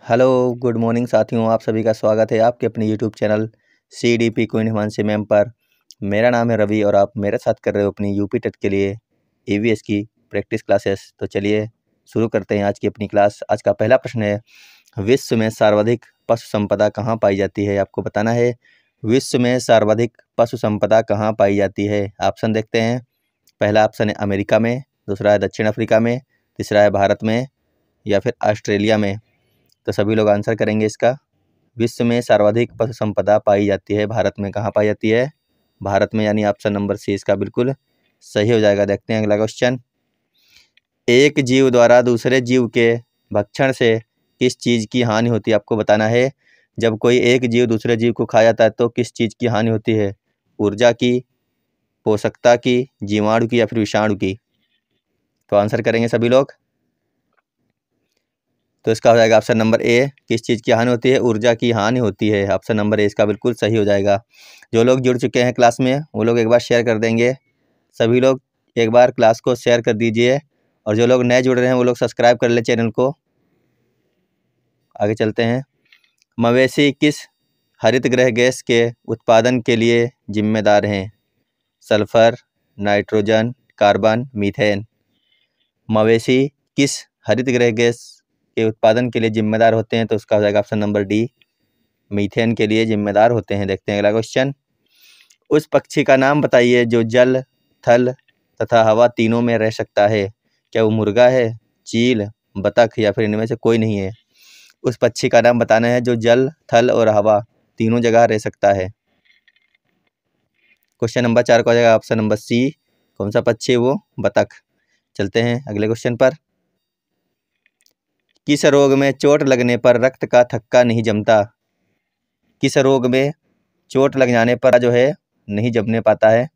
Hello, good morning साथियों। आप सभी का स्वागत है आपके अपने YouTube channel CDP queen Himanshi ma'am पर। मेरा नाम है रवि और आप मेरे साथ कर रहे हो अपनी यूपी टेट के लिए EVS की प्रैक्टिस क्लासेस। तो चलिए शुरू करते हैं आज की अपनी क्लास। आज का पहला प्रश्न है, विश्व में सर्वाधिक पशु संपदा कहाँ पाई जाती है? आपको बताना है विश्व में सर्वाधिक पशु संपदा कहाँ पाई जाती है। ऑप्शन देखते हैं। पहला ऑप्शन है अमेरिका में, दूसरा है दक्षिण अफ्रीका में, तीसरा है भारत में या फिर ऑस्ट्रेलिया में। तो सभी लोग आंसर करेंगे इसका। विश्व में सर्वाधिक पशु संपदा पाई जाती है भारत में, कहाँ पाई जाती है? भारत में, यानी ऑप्शन नंबर सी इसका बिल्कुल सही हो जाएगा। देखते हैं अगला क्वेश्चन। एक जीव द्वारा दूसरे जीव के भक्षण से किस चीज़ की हानि होती है? आपको बताना है जब कोई एक जीव दूसरे जीव को खा जाता है तो किस चीज़ की हानि होती है? ऊर्जा की, पोषकता की, जीवाणु की या फिर विषाणु की? तो आंसर करेंगे सभी लोग। तो इसका हो जाएगा ऑप्शन नंबर ए। किस चीज़ की हानि होती है? ऊर्जा की हानि होती है। ऑप्शन नंबर ए इसका बिल्कुल सही हो जाएगा। जो लोग जुड़ चुके हैं क्लास में वो लोग एक बार शेयर कर देंगे। सभी लोग एक बार क्लास को शेयर कर दीजिए और जो लोग नए जुड़ रहे हैं वो लोग सब्सक्राइब कर ले चैनल को। आगे चलते हैं। मवेशी किस हरित गृह गैस के उत्पादन के लिए जिम्मेदार हैं? Sulphur, nitrogen, carbon, methane. मवेशी किस हरित गृह गैस के उत्पादन के लिए जिम्मेदार होते हैं? तो उसका हो जाएगा ऑप्शन नंबर डी, मीथेन के लिए जिम्मेदार होते हैं। देखते हैं अगला क्वेश्चन। उस पक्षी का नाम बताइए जो जल, थल तथा हवा तीनों में रह सकता है। क्या वो मुर्गा है, चील, बतख या फिर इनमें से कोई नहीं है? उस पक्षी का नाम बताना है जो जल, थल और हवा तीनों जगह रह सकता है। क्वेश्चन नंबर 4 का हो जाएगा ऑप्शन नंबर सी। कौन सा पक्षी है वो? बतख। चलते हैं अगले क्वेश्चन पर। किस रोग में चोट लगने पर रक्त का थक्का नहीं जमता? किस रोग में चोट लग जाने पर जो है नहीं जमने पाता है?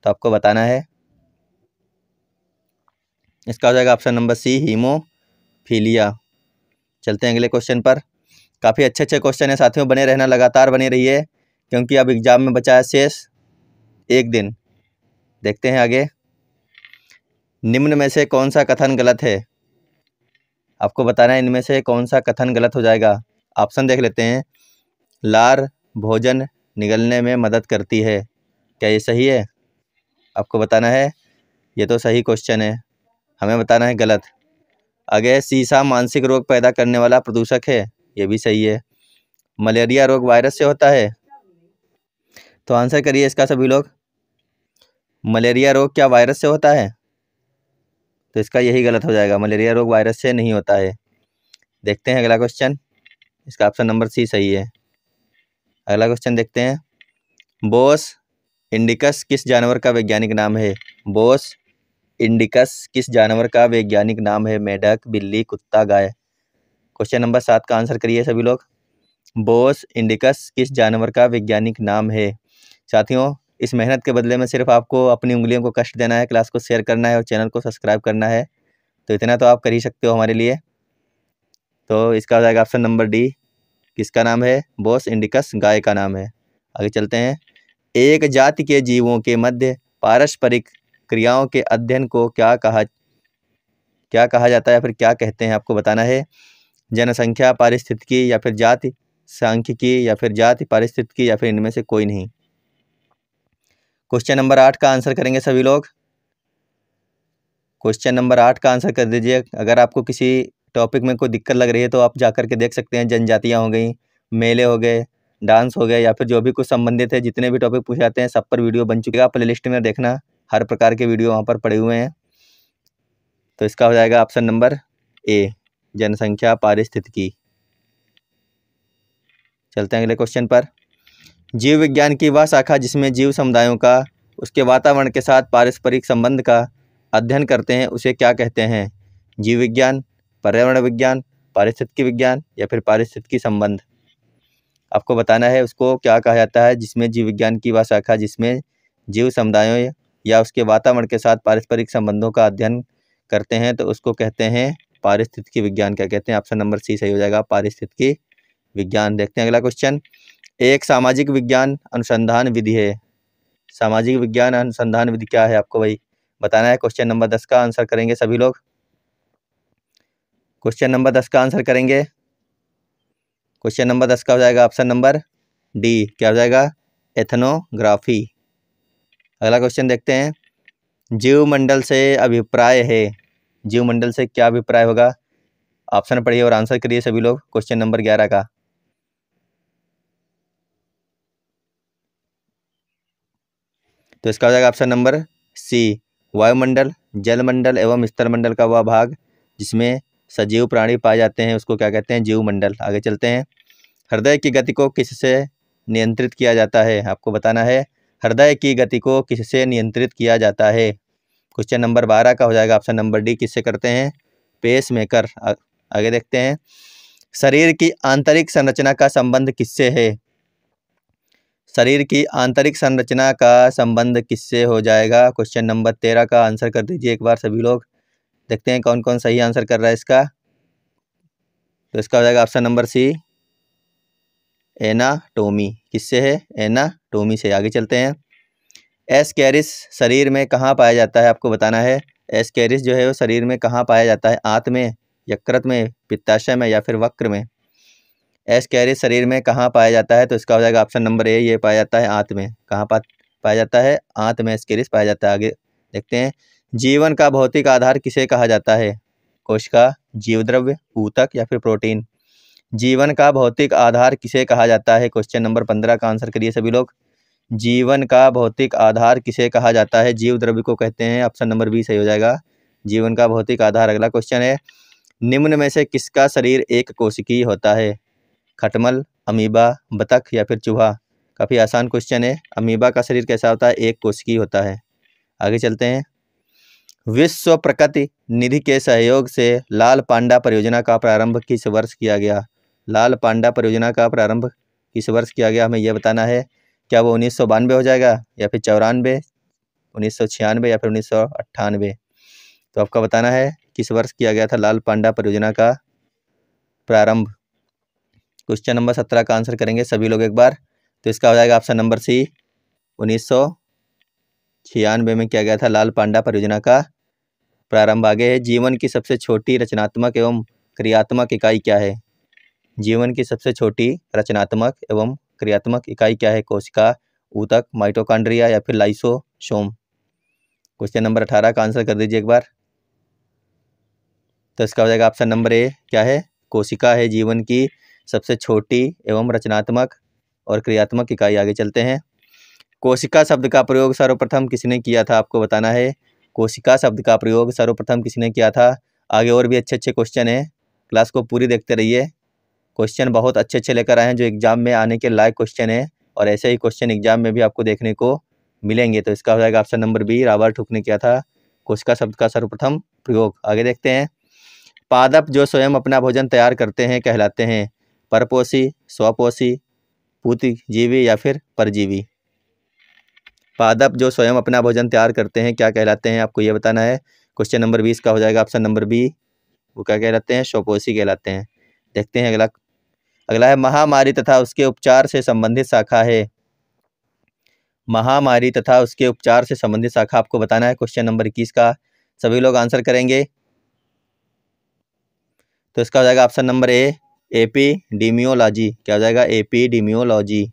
तो आपको बताना है। इसका हो जाएगा ऑप्शन नंबर सी, हीमोफीलिया। चलते हैं अगले क्वेश्चन पर। काफ़ी अच्छे अच्छे क्वेश्चन है साथियों, बने रहना, लगातार बने रहिए क्योंकि अब एग्जाम में बचा है शेष एक दिन। देखते हैं आगे। निम्न में से कौन सा कथन गलत है? आपको बताना है इनमें से कौन सा कथन गलत हो जाएगा। ऑप्शन देख लेते हैं। लार भोजन निगलने में मदद करती है, क्या ये सही है? आपको बताना है। ये तो सही क्वेश्चन है, हमें बताना है गलत। आगे, सीसा मानसिक रोग पैदा करने वाला प्रदूषक है, ये भी सही है। मलेरिया रोग वायरस से होता है, तो आंसर करिए इसका सभी लोग। मलेरिया रोग क्या वायरस से होता है? तो इसका यही गलत हो जाएगा, मलेरिया रोग वायरस से नहीं होता है। देखते हैं अगला क्वेश्चन। इसका ऑप्शन नंबर सी सही है। अगला क्वेश्चन देखते हैं। बोस इंडिकस किस जानवर का वैज्ञानिक नाम है? बोस इंडिकस किस जानवर का वैज्ञानिक नाम है? मेढक, बिल्ली, कुत्ता, गाय। क्वेश्चन नंबर 7 का आंसर करिए सभी लोग। बोस इंडिकस किस जानवर का वैज्ञानिक नाम है? साथियों, इस मेहनत के बदले में सिर्फ आपको अपनी उंगलियों को कष्ट देना है, क्लास को शेयर करना है और चैनल को सब्सक्राइब करना है। तो इतना तो आप कर ही सकते हो हमारे लिए। तो इसका हो जाएगा ऑप्शन नंबर डी। किसका नाम है? बोस इंडिकस गाय का नाम है। आगे चलते हैं। एक जाति के जीवों के मध्य पारस्परिक क्रियाओं के अध्ययन को क्या कहा जाता है या फिर क्या कहते हैं? आपको बताना है। जनसंख्या पारिस्थितिकी या फिर जाति सांख्यिकी या फिर जाति पारिस्थितिकी या फिर इनमें से कोई नहीं। क्वेश्चन नंबर 8 का आंसर करेंगे सभी लोग। क्वेश्चन नंबर 8 का आंसर कर दीजिए। अगर आपको किसी टॉपिक में कोई दिक्कत लग रही है तो आप जा कर के देख सकते हैं। जनजातियाँ हो गई, मेले हो गए, डांस हो गए या फिर जो भी कुछ संबंधित है, जितने भी टॉपिक पूछे जाते हैं सब पर वीडियो बन चुकी है। आप प्लेलिस्ट में देखना, हर प्रकार के वीडियो वहाँ पर पड़े हुए हैं। तो इसका हो जाएगा ऑप्शन नंबर ए, जनसंख्या पारिस्थितिकी। चलते हैं अगले क्वेश्चन पर। जीव विज्ञान की वह शाखा जिसमें जीव समुदायों का उसके वातावरण के साथ पारस्परिक संबंध का अध्ययन करते हैं उसे क्या कहते हैं? जीव विज्ञान, पर्यावरण विज्ञान, पारिस्थितिकी विज्ञान या फिर पारिस्थितिकी संबंध? आपको बताना है उसको क्या कहा जाता है जिसमें जीव विज्ञान की वह शाखा जिसमें जीव समुदायों या उसके वातावरण के साथ पारस्परिक संबंधों का अध्ययन करते हैं तो उसको कहते हैं पारिस्थितिकी विज्ञान। क्या कहते हैं? ऑप्शन नंबर सी सही हो जाएगा, पारिस्थितिकी विज्ञान। देखते हैं अगला क्वेश्चन। एक सामाजिक विज्ञान अनुसंधान विधि है। सामाजिक विज्ञान अनुसंधान विधि क्या है? आपको भाई बताना है। क्वेश्चन नंबर 10 का आंसर करेंगे सभी लोग। क्वेश्चन नंबर 10 का आंसर करेंगे। क्वेश्चन नंबर 10 का हो जाएगा ऑप्शन नंबर डी, क्या हो जाएगा, एथनोग्राफी। अगला क्वेश्चन देखते हैं, जीवमंडल से अभिप्राय है, जीवमंडल से क्या अभिप्राय होगा। ऑप्शन पढ़िए और आंसर करिए सभी लोग क्वेश्चन नंबर 11 का। तो इसका हो जाएगा ऑप्शन नंबर सी, वायुमंडल, जलमंडल एवं स्थलमंडल का वह भाग जिसमें सजीव प्राणी पाए जाते हैं उसको क्या कहते हैं, जीवमंडल। आगे चलते हैं, हृदय की गति को किससे नियंत्रित किया जाता है, आपको बताना है हृदय की गति को किससे नियंत्रित किया जाता है। क्वेश्चन नंबर 12 का हो जाएगा ऑप्शन नंबर डी, किससे करते हैं, पेस मेकर। आगे देखते हैं, शरीर की आंतरिक संरचना का संबंध किससे है, शरीर की आंतरिक संरचना का संबंध किससे हो जाएगा। क्वेश्चन नंबर 13 का आंसर कर दीजिए एक बार सभी लोग, देखते हैं कौन कौन सही आंसर कर रहा है इसका। तो इसका हो जाएगा ऑप्शन नंबर सी, एनाटोमी। किससे है, एनाटोमी से। आगे चलते हैं, एस्केरिस शरीर में कहाँ पाया जाता है, आपको बताना है एस्केरिस जो है वो शरीर में कहाँ पाया जाता है, आंत में, यकृत में, पित्ताशय में या फिर वक्र में। एस्केरिस शरीर में कहाँ पाया जाता है, तो इसका हो जाएगा ऑप्शन नंबर ए, ये पाया जाता है आंत में। कहाँ पाया जाता है, आंत में एस्केरिस पाया जाता है। आगे देखते हैं, जीवन का भौतिक आधार किसे कहा जाता है, कोशिका, जीवद्रव्य, ऊतक या फिर प्रोटीन। जीवन का भौतिक आधार किसे कहा जाता है, क्वेश्चन नंबर 15 का आंसर करिए सभी लोग। जीवन का भौतिक आधार किसे कहा जाता है, जीव द्रव्य को कहते हैं। ऑप्शन नंबर बी सही हो जाएगा, जीवन का भौतिक आधार। अगला क्वेश्चन है, निम्न में से किसका शरीर एक कोशिकीय होता है, खटमल, अमीबा, बतख या फिर चूहा। काफ़ी आसान क्वेश्चन है, अमीबा का शरीर कैसा होता है, एक कोशिकीय होता है। आगे चलते हैं, विश्व प्रकृति निधि के सहयोग से लाल पांडा परियोजना का प्रारंभ किस वर्ष किया गया। लाल पांडा परियोजना का प्रारंभ किस वर्ष किया गया, हमें यह बताना है। क्या वो 1992 हो जाएगा या फिर 94, 1996 या फिर 1998। तो आपका बताना है किस वर्ष किया गया था लाल पांडा परियोजना का प्रारंभ। क्वेश्चन नंबर 17 का आंसर करेंगे सभी लोग एक बार। तो इसका हो जाएगा ऑप्शन नंबर सी, 1996 में किया गया था लाल पांडा परियोजना का प्रारंभ। आगे है, जीवन की सबसे छोटी रचनात्मक एवं क्रियात्मक इकाई क्या है। जीवन की सबसे छोटी रचनात्मक एवं क्रियात्मक इकाई क्या है, कोशिका, ऊतक, माइटोकॉन्ड्रिया या फिर लाइसोसोम। क्वेश्चन नंबर 18 का आंसर कर दीजिए एक बार। तो इसका हो जाएगा ऑप्शन नंबर ए, क्या है, कोशिका है जीवन की सबसे छोटी एवं रचनात्मक और क्रियात्मक इकाई। आगे चलते हैं, कोशिका शब्द का प्रयोग सर्वप्रथम किसने किया था, आपको बताना है कोशिका शब्द का प्रयोग सर्वप्रथम किसने किया था। आगे और भी अच्छे अच्छे क्वेश्चन हैं, क्लास को पूरी देखते रहिए। क्वेश्चन बहुत अच्छे अच्छे लेकर आए हैं जो एग्जाम में आने के लायक क्वेश्चन है, और ऐसे ही क्वेश्चन एग्जाम में भी आपको देखने को मिलेंगे। तो इसका हो जाएगा option number B, Robert Hooke ने किया था कोशिका शब्द का सर्वप्रथम प्रयोग। आगे देखते हैं, पादप जो स्वयं अपना भोजन तैयार करते हैं कहलाते हैं परपोषी, स्वपोषी, पूतिजीवी या फिर परजीवी। पादप जो स्वयं अपना भोजन तैयार करते हैं क्या कहलाते हैं, आपको ये बताना है। क्वेश्चन नंबर 20 का हो जाएगा ऑप्शन नंबर बी, वो क्या कहलाते हैं, स्वपोषी कहलाते हैं। देखते हैं अगला। अगला है, महामारी तथा उसके उपचार से संबंधित शाखा है। महामारी तथा उसके उपचार से संबंधित शाखा आपको बताना है। क्वेश्चन नंबर 21 का सभी लोग आंसर करेंगे। तो इसका हो जाएगा ऑप्शन नंबर ए, एपिडेमियोलॉजी। क्या हो जाएगा, एपिडेमियोलॉजी।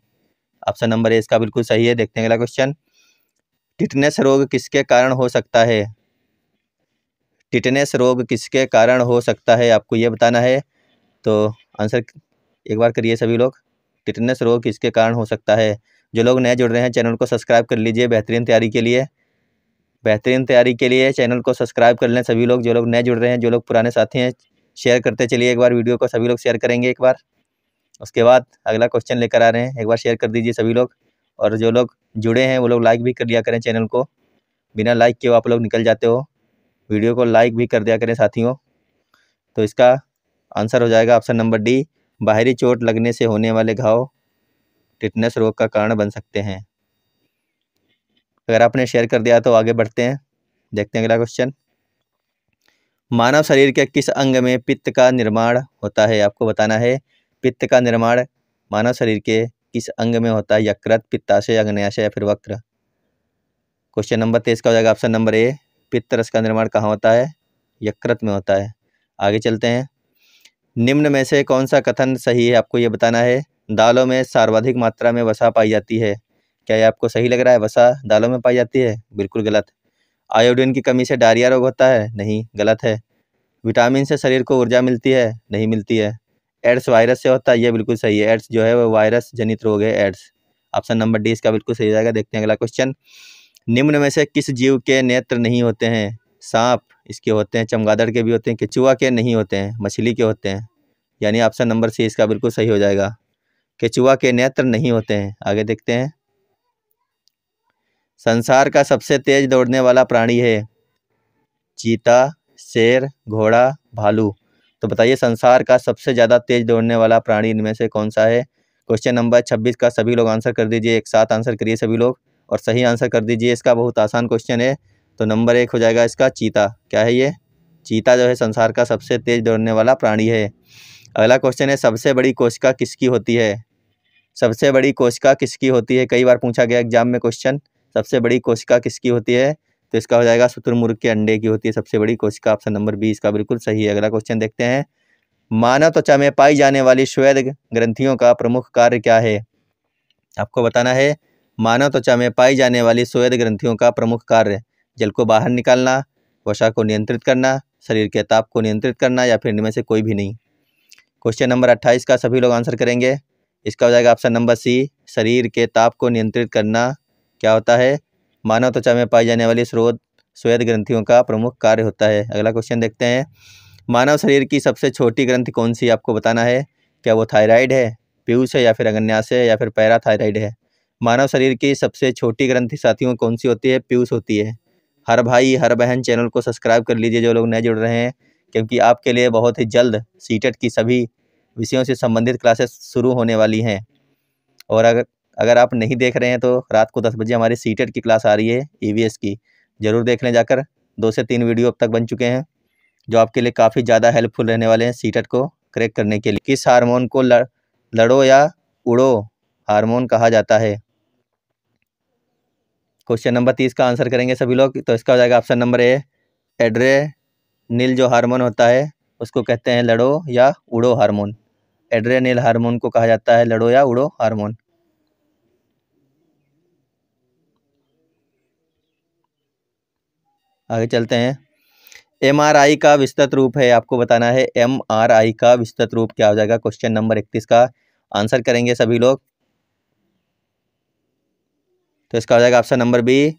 ऑप्शन नंबर ए इसका बिल्कुल सही है। देखते हैं अगला क्वेश्चन, टिटनेस रोग किसके कारण हो सकता है। टिटनेस रोग किसके कारण हो सकता है, आपको ये बताना है। तो आंसर एक बार करिए सभी लोग, टिटनेस रोग किसके कारण हो सकता है। जो लोग नए जुड़ रहे हैं चैनल को सब्सक्राइब कर लीजिए बेहतरीन तैयारी के लिए। बेहतरीन तैयारी के लिए चैनल को सब्सक्राइब कर लें सभी लोग। जो लोग नए जुड़ रहे हैं, जो लोग पुराने साथी हैं, शेयर करते चलिए। एक बार वीडियो को सभी लोग शेयर करेंगे एक बार। उसके बाद अगला क्वेश्चन लेकर आ रहे हैं, एक बार शेयर कर दीजिए सभी लोग। और जो लोग जुड़े हैं वो लोग लाइक भी कर दिया करें चैनल को, बिना लाइक के आप लोग निकल जाते हो। वीडियो को लाइक भी कर दिया करें साथियों। तो इसका आंसर हो जाएगा ऑप्शन नंबर डी, बाहरी चोट लगने से होने वाले घाव टिटनेस रोग का कारण बन सकते हैं। अगर आपने शेयर कर दिया तो आगे बढ़ते हैं, देखते हैं अगला क्वेश्चन, मानव शरीर के किस अंग में पित्त का निर्माण होता है, आपको बताना है। पित्त का निर्माण मानव शरीर के किस अंग में होता है, यकृत, पित्ताशय, अग्न्याशय या फिर वक्र। क्वेश्चन नंबर 23 का हो जाएगा ऑप्शन नंबर ए, पित्त रस का निर्माण कहाँ होता है, यकृत में होता है। आगे चलते हैं, निम्न में से कौन सा कथन सही है, आपको ये बताना है। दालों में सर्वाधिक मात्रा में वसा पाई जाती है। क्या ये आपको सही लग रहा है? वसा दालों में पाई जाती है? बिल्कुल गलत। आयोडीन की कमी से डायरिया रोग होता है? नहीं, गलत है। विटामिन से शरीर को ऊर्जा मिलती है? नहीं मिलती है। एड्स वायरस से होता है? ये बिल्कुल सही है। एड्स जो है वो वायरस जनित रोग है, एड्स। ऑप्शन नंबर डी इसका बिल्कुल सही हो जाएगा। देखते हैं अगला क्वेश्चन। निम्न में से किस जीव के नेत्र नहीं होते हैं? सांप इसके होते हैं, चमगादड़ के भी होते हैं, केचुआ के नहीं होते हैं, मछली के होते हैं। यानी ऑप्शन नंबर सी इसका बिल्कुल सही हो जाएगा। केचुआ के नेत्र नहीं होते हैं। आगे देखते हैं। संसार का सबसे तेज दौड़ने वाला प्राणी है? चीता, शेर, घोड़ा, भालू। तो बताइए संसार का सबसे ज़्यादा तेज दौड़ने वाला प्राणी इनमें से कौन सा है? क्वेश्चन नंबर 26 का सभी लोग आंसर कर दीजिए। एक साथ आंसर करिए सभी लोग और सही आंसर कर दीजिए। इसका बहुत आसान क्वेश्चन है। तो नंबर 1 हो जाएगा इसका चीता। क्या है ये? चीता जो है संसार का सबसे तेज दौड़ने वाला प्राणी है। अगला क्वेश्चन है, सबसे बड़ी कोशिका किसकी होती है? सबसे बड़ी कोशिका किसकी होती है? कई बार पूछा गया एग्जाम में क्वेश्चन, सबसे बड़ी कोशिका किसकी होती है? तो इसका हो जाएगा शुतुरमुर्ग के अंडे की होती है सबसे बड़ी कोशिका। ऑप्शन नंबर बी इसका बिल्कुल सही है। अगला क्वेश्चन देखते हैं। मानव त्वचा में पाई जाने वाली श्वेत ग्रंथियों का प्रमुख कार्य क्या है? आपको बताना है। मानव त्वचा में पाई जाने वाली श्वेत ग्रंथियों का प्रमुख कार्य जल को बाहर निकालना, वसा को नियंत्रित करना, शरीर के ताप को नियंत्रित करना, या फिर इनमें से कोई भी नहीं। क्वेश्चन नंबर 28 का सभी लोग आंसर करेंगे। इसका हो जाएगा ऑप्शन नंबर सी, शरीर के ताप को नियंत्रित करना क्या होता है? मानव त्वचा में पाई जाने वाली श्वेत ग्रंथियों का प्रमुख कार्य होता है। अगला क्वेश्चन देखते हैं। मानव शरीर की सबसे छोटी ग्रंथि कौन सी? आपको बताना है। क्या वो थायराइड है, पीयूष है, या फिर अग्न्याशय है, या फिर पैराथायराइड है? मानव शरीर की सबसे छोटी ग्रंथि साथियों कौन सी होती है? पीयूष होती है। हर भाई हर बहन चैनल को सब्सक्राइब कर लीजिए जो लोग नए जुड़ रहे हैं, क्योंकि आपके लिए बहुत ही जल्द सीटेट की सभी विषयों से संबंधित क्लासेस शुरू होने वाली हैं। और अगर आप नहीं देख रहे हैं तो रात को 10 बजे हमारी सीटेट की क्लास आ रही है ईवीएस की, ज़रूर देख लें जाकर। 2 से 3 वीडियो अब तक बन चुके हैं जो आपके लिए काफ़ी ज़्यादा हेल्पफुल रहने वाले हैं सीटेट को क्रैक करने के लिए। किस हार्मोन को लड़ो या उड़ो हार्मोन कहा जाता है? क्वेश्चन नंबर 30 का आंसर करेंगे सभी लोग। तो इसका हो जाएगा ऑप्शन नंबर ए, एड्रेनिल जो हार्मोन होता है उसको कहते हैं लड़ो या उड़ो हार्मोन। एड्रेनिल हार्मोन को कहा जाता है लड़ो या उड़ो हार्मोन। आगे चलते हैं। एमआरआई का विस्तृत रूप है, आपको बताना है। एमआरआई का विस्तृत रूप क्या हो जाएगा? क्वेश्चन नंबर 31 का आंसर करेंगे सभी लोग। तो इसका हो जाएगा option number B,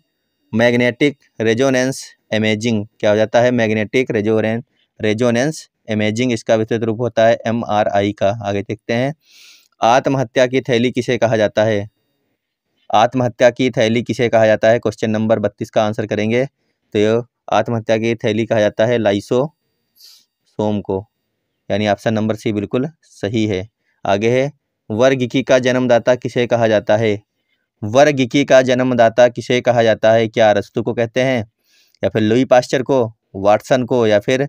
magnetic resonance imaging. क्या हो जाता है? मैग्नेटिक रेजोनेंस इमेजिंग इसका विस्तृत रूप होता है एमआरआई का। आगे देखते हैं। आत्महत्या की थैली किसे कहा जाता है? आत्महत्या की थैली किसे कहा जाता है? क्वेश्चन नंबर 32 का आंसर करेंगे। तो आत्महत्या की थैली कहा जाता है लाइसोसोम को। यानी ऑप्शन नंबर सी बिल्कुल सही है। आगे है, वर्गिकी का जन्मदाता किसे कहा जाता है? वर्गिकी का जन्मदाता किसे कहा जाता है? क्या अरस्तु को कहते हैं, या फिर लुई पास्चर को, वाटसन को, या फिर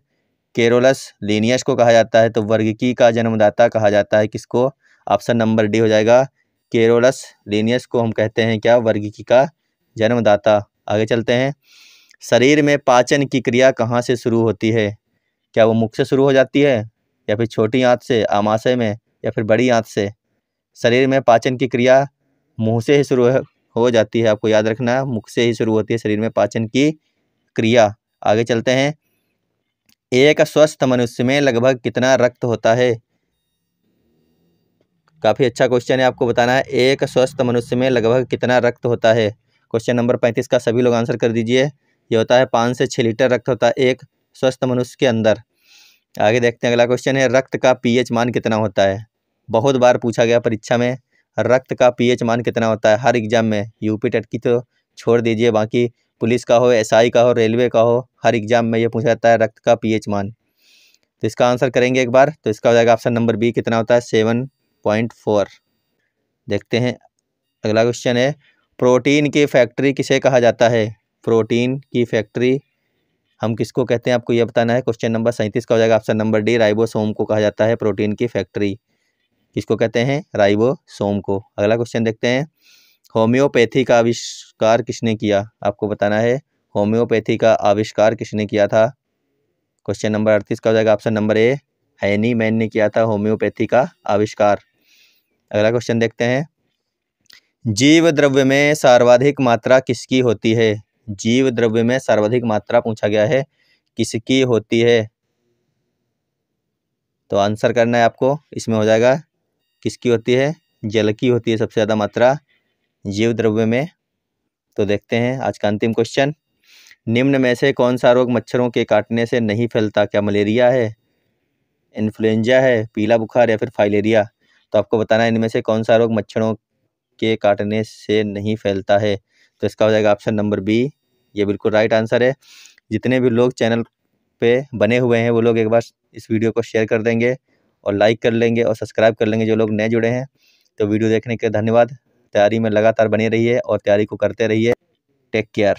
कैरोलस लिनियस को कहा जाता है? तो वर्गिकी का जन्मदाता कहा जाता है किसको? ऑप्शन नंबर डी हो जाएगा, कैरोलस लिनियस को हम कहते हैं क्या? वर्गिकी का जन्मदाता। आगे चलते हैं। शरीर में पाचन की क्रिया कहाँ से शुरू होती है? क्या वो मुख से शुरू हो जाती है, या फिर छोटी आंत से आमाशय में, या फिर बड़ी आंत से? शरीर में पाचन की क्रिया मुंह से ही शुरू हो जाती है, आपको याद रखना, मुख से ही शुरू होती है शरीर में पाचन की क्रिया। आगे चलते हैं। एक स्वस्थ मनुष्य में लगभग कितना रक्त होता है? काफ़ी अच्छा क्वेश्चन है, आपको बताना है एक स्वस्थ मनुष्य में लगभग कितना रक्त होता है। क्वेश्चन नंबर 35 का सभी लोग आंसर कर दीजिए। ये होता है 5 से 6 लीटर रक्त होता है एक स्वस्थ मनुष्य के अंदर। आगे देखते हैं। अगला क्वेश्चन है, रक्त का पीएच मान कितना होता है? बहुत बार पूछा गया परीक्षा में, रक्त का पीएच मान कितना होता है हर एग्जाम में। यूपी टेट की तो छोड़ दीजिए, बाकी पुलिस का हो, एसआई का हो, रेलवे का हो, हर एग्जाम में ये पूछा जाता है रक्त का पीएच मान। तो इसका आंसर करेंगे एक बार। तो इसका हो जाएगा ऑप्शन नंबर बी, कितना होता है? 7.4। देखते हैं। अगला क्वेश्चन है, प्रोटीन की फैक्ट्री किसे कहा जाता है? प्रोटीन की फैक्ट्री हम किसको कहते हैं, आपको यह बताना है। क्वेश्चन नंबर 37 का हो जाएगा ऑप्शन नंबर डी, राइबोसोम को कहा जाता है प्रोटीन की फैक्ट्री। किसको कहते हैं? राइबोसोम को। अगला क्वेश्चन देखते हैं। होम्योपैथी का आविष्कार किसने किया? आपको बताना है होम्योपैथी का आविष्कार किसने किया था। क्वेश्चन नंबर 38 का हो जाएगा ऑप्शन नंबर ए, हैनी मैन ने किया था होम्योपैथी का आविष्कार। अगला क्वेश्चन देखते हैं। जीव द्रव्य में सर्वाधिक मात्रा किसकी होती है? जीव द्रव्य में सर्वाधिक मात्रा पूछा गया है, किसकी होती है? तो आंसर करना है आपको, इसमें हो जाएगा किसकी होती है? जल की होती है सबसे ज़्यादा मात्रा जीव द्रव्य में। तो देखते हैं आज का अंतिम क्वेश्चन। निम्न में से कौन सा रोग मच्छरों के काटने से नहीं फैलता? क्या मलेरिया है, इन्फ्लुएंजा है, पीला बुखार या फिर फाइलेरिया? तो आपको बताना है इनमें से कौन सा रोग मच्छरों के काटने से नहीं फैलता है। तो इसका हो जाएगा ऑप्शन नंबर बी, ये बिल्कुल राइट आंसर है। जितने भी लोग चैनल पे बने हुए हैं वो लोग एक बार इस वीडियो को शेयर कर देंगे और लाइक कर लेंगे और सब्सक्राइब कर लेंगे जो लोग नए जुड़े हैं। तो वीडियो देखने के लिए धन्यवाद। तैयारी में लगातार बने रहिए और तैयारी को करते रहिए। Take care.